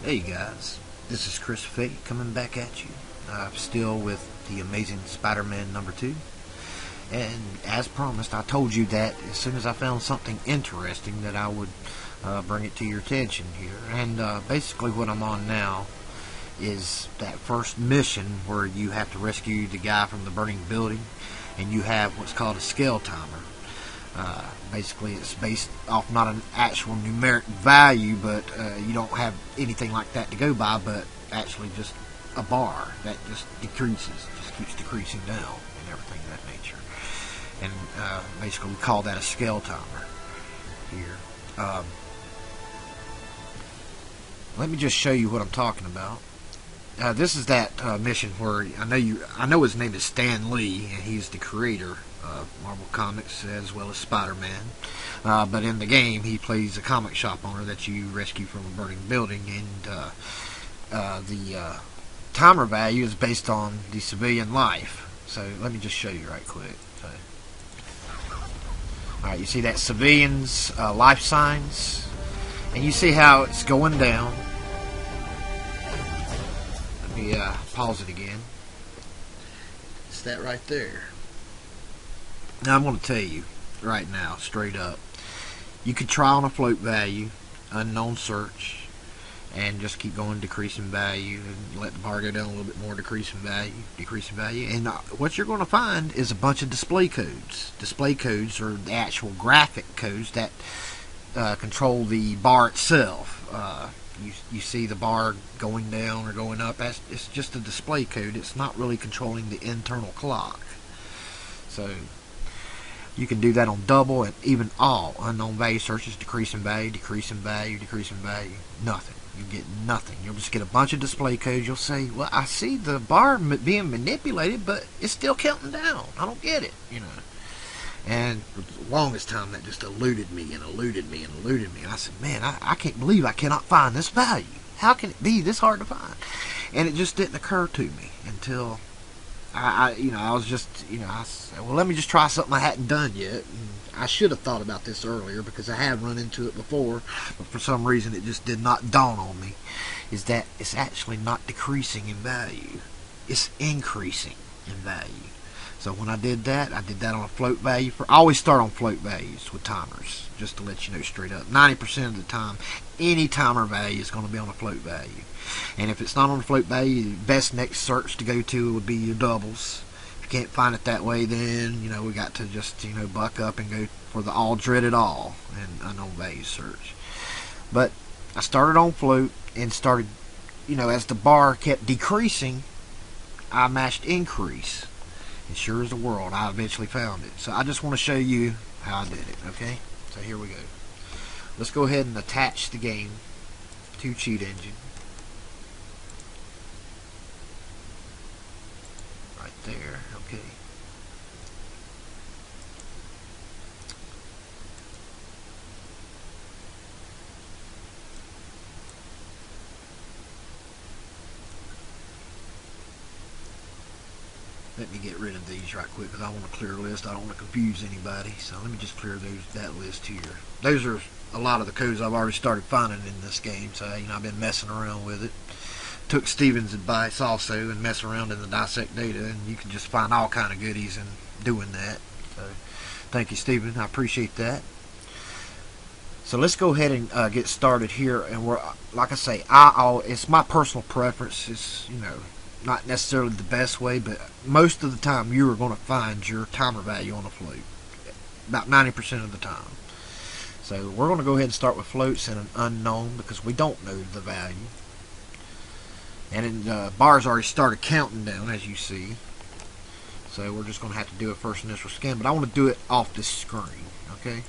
Hey guys, this is Chris Fate coming back at you. Still with the amazing Spider-Man #2. And as promised, I told you that as soon as I found something interesting that I would bring it to your attention here. And basically what I'm on now is that first mission where you have to rescue the guy from the burning building, and you have what's called a scale timer. Basically, it's based off not an actual numeric value, but you don't have anything like that to go by, but actually just a bar that just decreases, just keeps decreasing down and everything of that nature. And basically, we call that a scale timer here. Let me just show you what I'm talking about. This is that mission where I know his name is Stan Lee, and he's the creator of Marvel Comics as well as Spider-Man. But in the game, he plays a comic shop owner that you rescue from a burning building, and the timer value is based on the civilian life. So let me just show you right quick. Alright, you see that civilian's life signs, and you see how it's going down. Let me pause it again. It's that right there. Now I'm going to tell you right now, straight up, you could try on a float value, unknown search, and just keep going decreasing value, and let the bar go down a little bit more, decreasing value, and what you're going to find is a bunch of display codes. Display codes are the actual graphic codes that control the bar itself. You see the bar going down or going up. It's just a display code. It's not really controlling the internal clock. So you can do that on double and even all unknown value searches, decreasing value, nothing. You get nothing. You'll just get a bunch of display codes. You'll say, well, I see the bar being manipulated, but it's still counting down. I don't get it, And for the longest time, that just eluded me. I said, man, I can't believe I cannot find this value. How can it be this hard to find? And it just didn't occur to me until I was just, I said, well, let me just try something I hadn't done yet. And I should have thought about this earlier because I have run into it before, but for some reason it just did not dawn on me, is that it's actually not decreasing in value. It's increasing in value. So when I did that on a float value. I always start on float values with timers, just to let you know straight up. 90% of the time, any timer value is going to be on a float value. And if it's not on a float value, the best next search to go to would be your doubles. If you can't find it that way, then we got to just buck up and go for the all dreaded all and unknown value search. But I started on float and started, as the bar kept decreasing, I mashed increase. And sure as the world, I eventually found it. So I just want to show you how I did it, okay? So here we go. Let's go ahead and attach the game to Cheat Engine. Right there, okay. Let me get rid of these right quick because I want to clear a list. I don't want to confuse anybody. So let me just clear that list here. Those are a lot of the codes I've already started finding in this game. So I've been messing around with it. Took Steven's advice also and mess around in the dissect data, and you can just find all kind of goodies in doing that. So thank you, Steven. I appreciate that. So let's go ahead and get started here. And like I say, it's my personal preference. It's not necessarily the best way, but most of the time you are going to find your timer value on a float. About 90% of the time. So we're going to go ahead and start with floats and an unknown because we don't know the value. And the bar's already started counting down, as you see. So we're just going to have to do a first initial scan, but I want to do it off this screen, okay?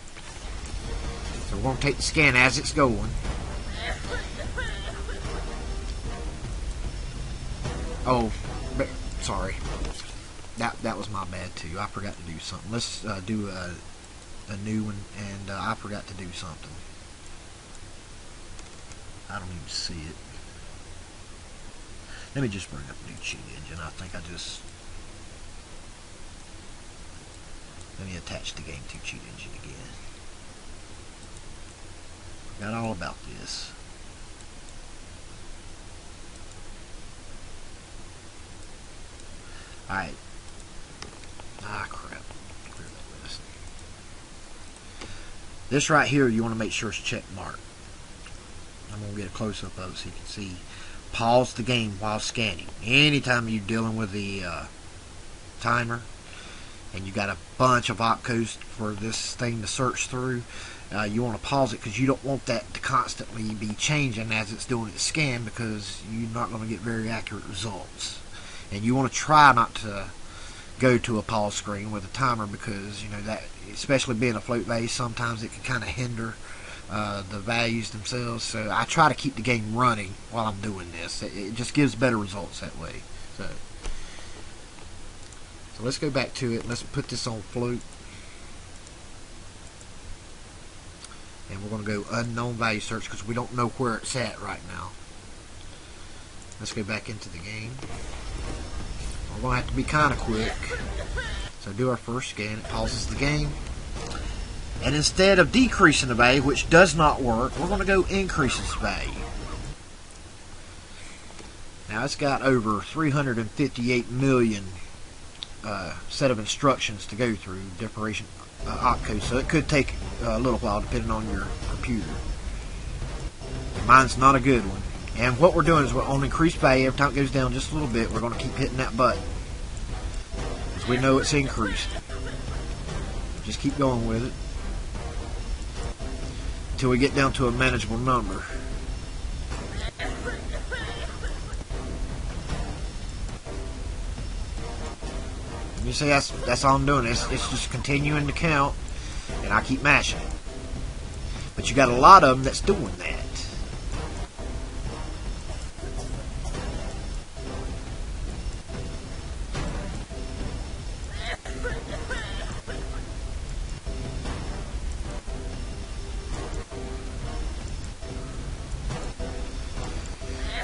So we're going to take the scan as it's going. Oh, sorry. That was my bad too. I forgot to do something. Let's do a new one, and I forgot to do something. I don't even see it. Let me just bring up a new Cheat Engine. I think let me attach the game to Cheat Engine again. Forgot all about this. Alright. Ah, crap. Clear that list. This right here, you want to make sure it's check marked. I'm going to get a close-up of it so you can see. Pause the game while scanning. Anytime you're dealing with the timer and you got a bunch of opcodes for this thing to search through, you want to pause it because you don't want that to constantly be changing as it's doing its scan, because you're not going to get very accurate results. And you want to try not to go to a pause screen with a timer, because you know that, especially being a float base, sometimes it can kind of hinder the values themselves. So I try to keep the game running while I'm doing this. It just gives better results that way. So let's go back to it. Let's put this on float. And we're going to go unknown value search because we don't know where it's at right now. Let's go back into the game. We're going to have to be kind of quick. So do our first scan. It pauses the game. And instead of decreasing the value, which does not work, we're going to go increases value. Now it's got over 358 million set of instructions to go through, different opcodes, so it could take a little while depending on your computer. Mine's not a good one. And what we're doing is we're on increased value. Every time it goes down just a little bit, we're going to keep hitting that button, because we know it's increased. Just keep going with it until we get down to a manageable number. You see, that's all I'm doing. It's just continuing to count, and I keep mashing it. But you got a lot of them that's doing that.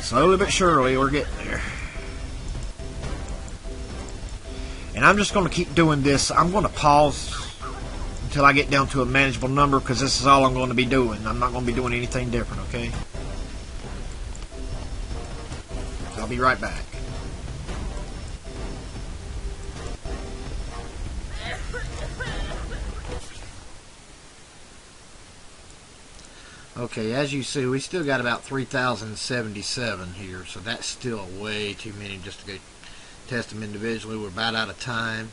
Slowly but surely, we're getting there. And I'm just going to keep doing this. I'm going to pause until I get down to a manageable number, because this is all I'm going to be doing. I'm not going to be doing anything different, okay? So I'll be right back. Okay, as you see, we still got about 3,077 here, so that's still way too many just to go test them individually. We're about out of time,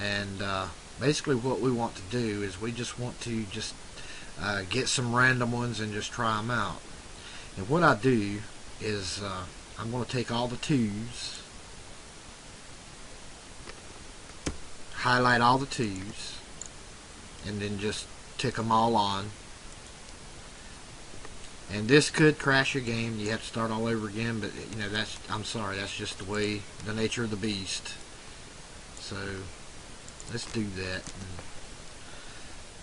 and basically what we want to do is we just want to get some random ones and just try them out. And what I do is I'm going to take all the 2s, highlight all the 2s, and then just tick them all on. And this could crash your game. You have to start all over again, but you know, I'm sorry, that's just the way, the nature of the beast. So let's do that and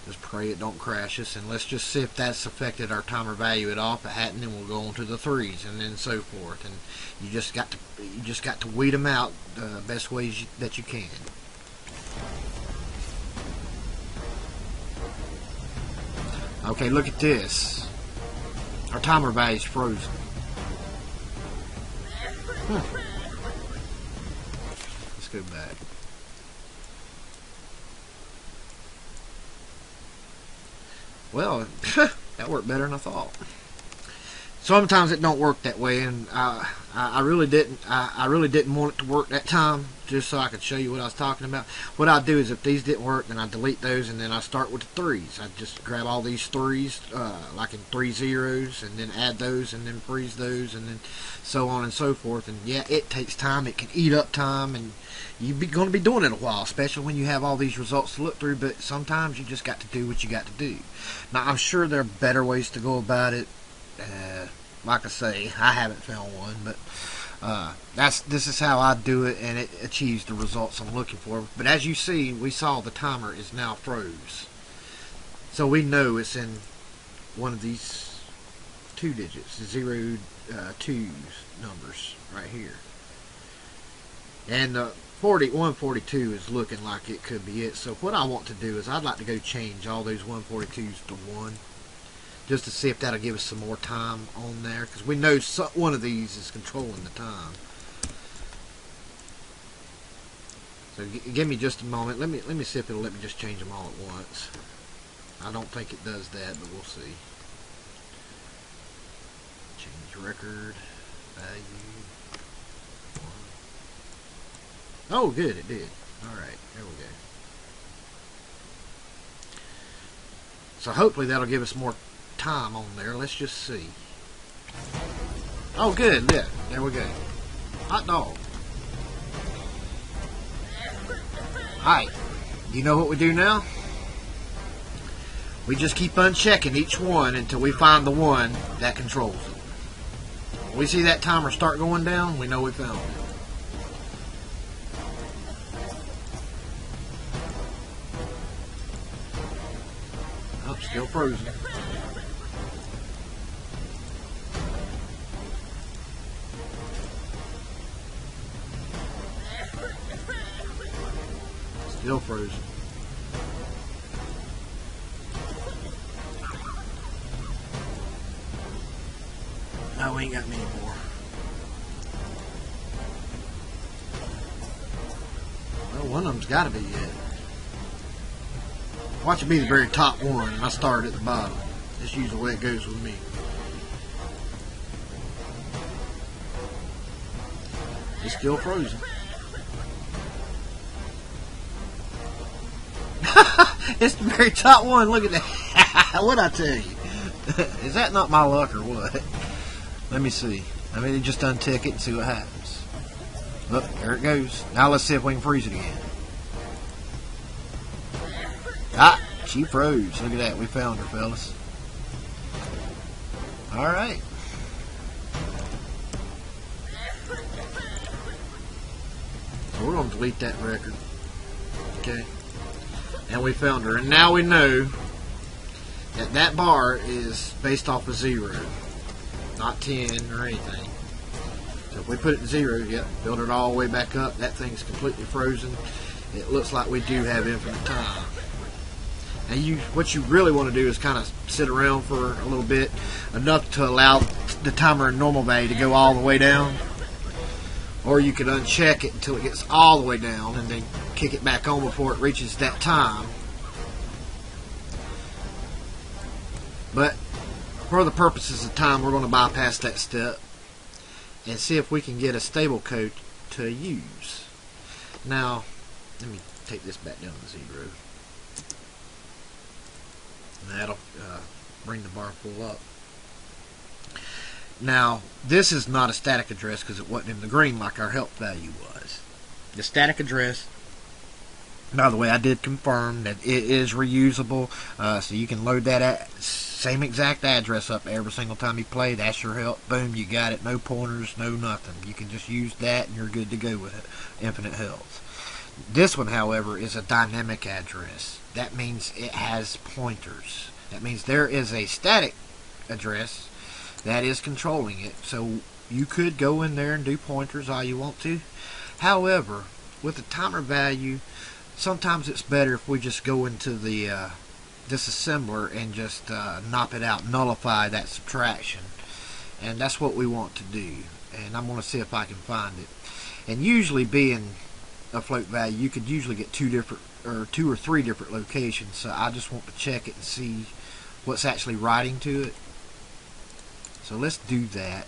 just pray it don't crash us, and let's just see if that's affected our timer value at all. If it hadn't, then we'll go on to the 3s, and then so forth. And you just got to weed them out the best ways that you can. Okay, look at this. Our timer value is frozen. Let's go back. Well, that worked better than I thought. Sometimes it don't work that way, and I really didn't. I really didn't want it to work that time, just so I could show you what I was talking about. What I do is, if these didn't work, then I delete those, and then I start with the 3s. I just grab all these 3s, like in 3 zeros, and then add those, and then freeze those, and then so on and so forth. And yeah, it takes time. It can eat up time, and you're going to be doing it a while, especially when you have all these results to look through. But sometimes you just got to do what you got to do. Now, I'm sure there are better ways to go about it. Like I say, I haven't found one, but this is how I do it, and it achieves the results I'm looking for. But as you see, we saw the timer is now froze, so we know it's in one of these 2 digits, 0 2s numbers right here, and 142 is looking like it could be it. So what I want to do is I'd like to go change all those 142s to 1. Just to see if that'll give us some more time on there, because we know one of these is controlling the time. So give me just a moment. Let me see if it'll let me just change them all at once. I don't think it does that, but we'll see. Change record value. Oh, good, it did. All right, there we go. So hopefully that'll give us more time on there. Let's just see. Oh, good, yeah, there we go. Hot dog. Alright, you know what we do now? We just keep unchecking each one until we find the one that controls it. When we see that timer start going down, we know we found it. Oh, still frozen. Still frozen. No, we ain't got many more. Well, one of them's got to be it. Watch it be the very top one, and I start at the bottom. That's usually the way it goes with me. It's still frozen. It's the very top one. Look at that. What'd I tell you? Is that not my luck or what? Let me see. I mean, just untick it and see what happens. Look, there it goes. Now let's see if we can freeze it again. Ah, she froze. Look at that. We found her, fellas. Alright. So we're going to delete that record. Okay. And we found her. And now we know that that bar is based off of 0. Not 10 or anything. So if we put it to 0, yep, build it all the way back up. That thing's completely frozen. It looks like we do have infinite time. And what you really want to do is kind of sit around for a little bit, enough to allow the timer in normal value to go all the way down. Or you could uncheck it until it gets all the way down and then kick it back on before it reaches that time. But for the purposes of time, we're going to bypass that step and see if we can get a stable code to use. Now, let me take this back down to 0. And that'll bring the bar full up. Now, this is not a static address because it wasn't in the green like our help value was. The static address, by the way, I did confirm that it is reusable, so you can load that same exact address up every single time you play. That's your help. Boom, you got it. No pointers, no nothing. You can just use that and you're good to go with it. Infinite health. This one, however, is a dynamic address. That means it has pointers. That means there is a static address that is controlling it. So you could go in there and do pointers all you want to. However, with the timer value, sometimes it's better if we just go into the disassembler and just knock it out, nullify that subtraction. And that's what we want to do. And I'm going to see if I can find it. And usually, being a float value, you could usually get two or three different locations. So I just want to check it and see what's actually writing to it. So let's do that.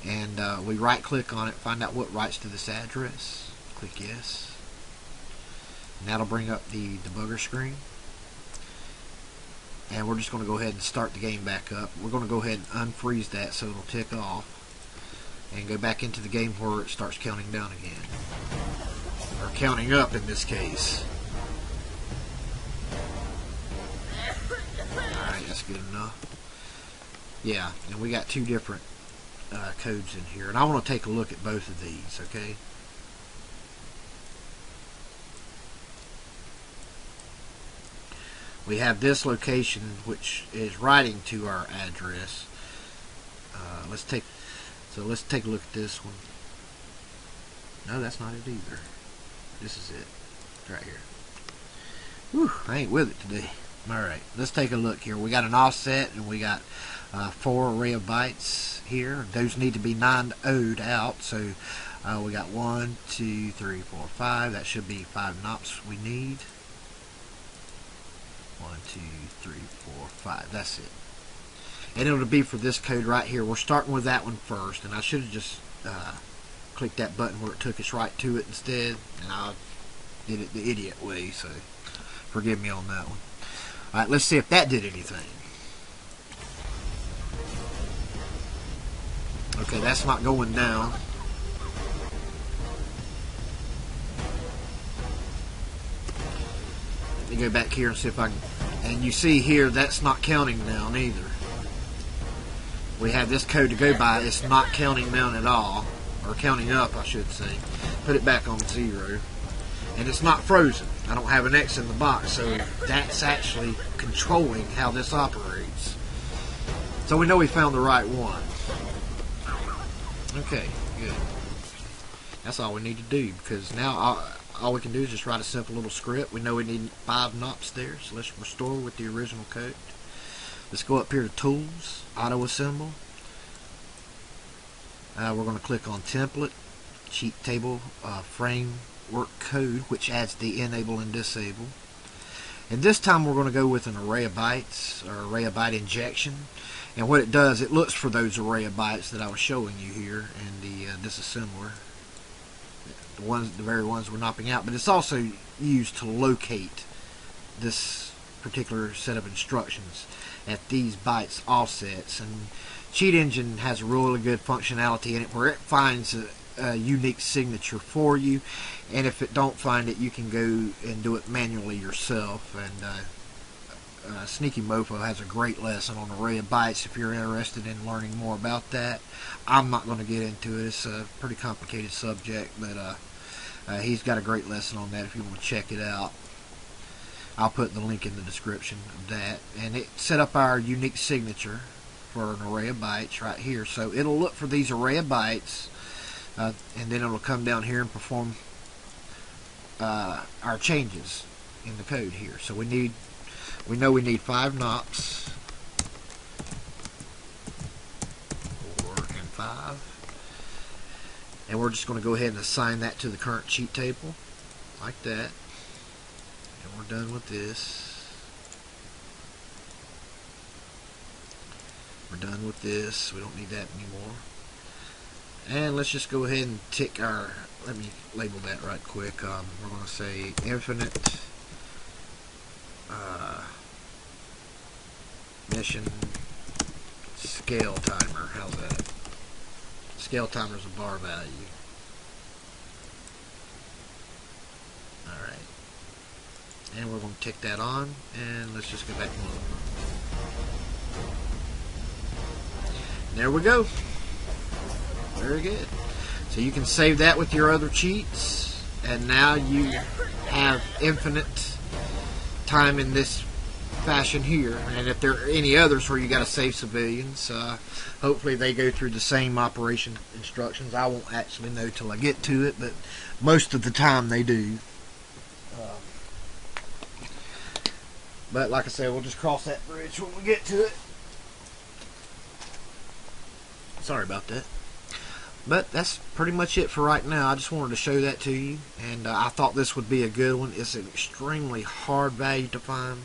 And we right click on it, find out what writes to this address. Click yes. And that'll bring up the debugger screen. And we're just going to go ahead and start the game back up. We're going to go ahead and unfreeze that so it'll tick off. And go back into the game where it starts counting down again. Or counting up in this case. Alright, that's good enough. Yeah, and we got two different codes in here. And I want to take a look at both of these, okay? We have this location which is writing to our address. Let's take a look at this one. No, that's not it either. This is it. Right here. Whew, I ain't with it today. Alright, let's take a look here. We got an offset and we got 4 array of bytes here. Those need to be 9-0'd out. So We got 1, 2, 3, 4, 5. That should be 5 knops we need. 1, 2, 3, 4, 5. That's it. And it'll be for this code right here. We're starting with that one first, and I should have just clicked that button where it took us right to it instead, and I did it the idiot way, so forgive me on that one. Alright, let's see if that did anything. Okay, that's not going down. Let me go back here and see if I can. And you see here, that's not counting down either. We have this code to go by. It's not counting down at all. Or counting up, I should say. Put it back on 0. And it's not frozen. I don't have an X in the box, so that's actually controlling how this operates. So we know we found the right one. Okay, good. That's all we need to do, because now all we can do is just write a simple little script. We know we need 5 knops there, so let's restore with the original code. Let's go up here to Tools, Auto Assemble. We're going to click on Template, Cheat Table, Framework Code, which adds the Enable and Disable. And this time we're going to go with an array of bytes, or array of byte injection. And what it does, it looks for those array of bytes that I was showing you here in the disassembler. The very ones we're knocking out. But it's also used to locate this particular set of instructions at these bytes offsets. And Cheat Engine has a really good functionality in it where it finds a unique signature for you, and if it don't find it, you can go and do it manually yourself. And Sneaky Mofo has a great lesson on array of bytes if you're interested in learning more about that. I'm not going to get into it. It's a pretty complicated subject, but he's got a great lesson on that if you want to check it out. I'll put the link in the description of that. And it set up our unique signature for an array of bytes right here. So it'll look for these array of bytes, and then it'll come down here and perform our changes in the code here. So we know we need 5 knops, 4 and 5, and we're just going to go ahead and assign that to the current cheat table like that. And we're done with this. We're done with this. We don't need that anymore. And let's just go ahead and tick our, let me label that right quick. We're going to say infinite mission scale timer. How's that? Scale timer is a bar value. Alright. And we're going to tick that on. And let's just go back to one. There we go. Very good. So you can save that with your other cheats, and now you have infinite time in this fashion here. And if there are any others where you got to save civilians, hopefully they go through the same operation instructions. I won't actually know till I get to it, but most of the time they do. But like I said, we'll just cross that bridge when we get to it. Sorry about that. But that's pretty much it for right now. I just wanted to show that to you, and I thought this would be a good one. It's an extremely hard value to find,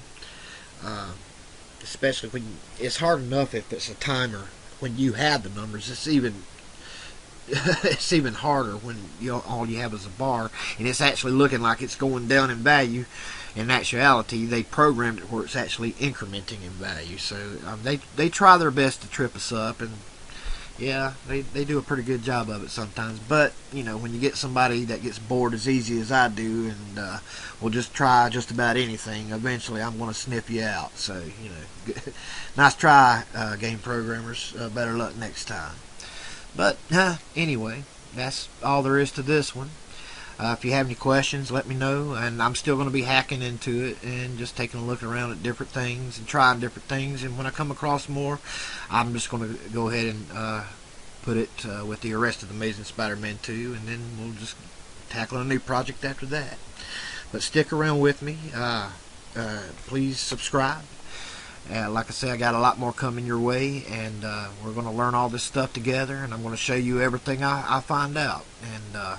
especially when it's hard enough if it's a timer. When you have the numbers, it's even it's even harder when all you have is a bar, and it's actually looking like it's going down in value. In actuality, they programmed it where it's actually incrementing in value. So they try their best to trip us up, and yeah, they do a pretty good job of it sometimes. But you know, when you get somebody that gets bored as easy as I do, and will just try just about anything, eventually I'm going to sniff you out. So you know, nice try, game programmers. Better luck next time. But anyway, that's all there is to this one. If you have any questions, let me know, and I'm still going to be hacking into it and just taking a look around at different things and trying different things. And when I come across more, I'm just going to go ahead and put it with the rest of the Amazing Spider-Man 2, and then we'll just tackle a new project after that. But stick around with me. Please subscribe, Like I say, I got a lot more coming your way, and we're going to learn all this stuff together, and I'm going to show you everything I find out. And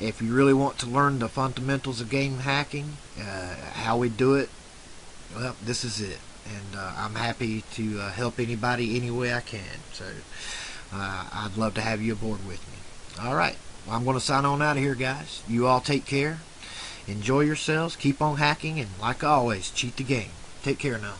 if you really want to learn the fundamentals of game hacking, how we do it, well, this is it. And I'm happy to help anybody any way I can. So I'd love to have you aboard with me. All right. Well, I'm going to sign on out of here, guys. You all take care. Enjoy yourselves. Keep on hacking. And like always, cheat the game. Take care now.